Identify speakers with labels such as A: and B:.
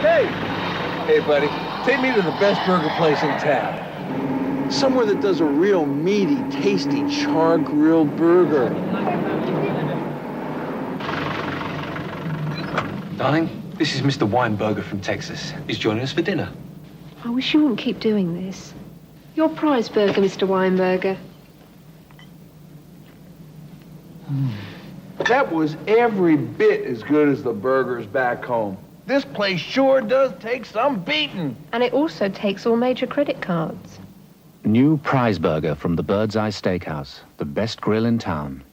A: Hey! Hey, buddy, take me to the best burger place in town. Somewhere that does a real meaty, tasty, char-grilled burger.
B: Darling, this is Mr. Weinberger from Texas. He's joining us for dinner.
C: I wish you wouldn't keep doing this. Your prize burger, Mr. Weinberger.
A: That was every bit as good as the burgers back home. This place sure does take some beating.
C: And it also takes all major credit cards.
D: New prize burger from the Bird's Eye Steakhouse, the best grill in town.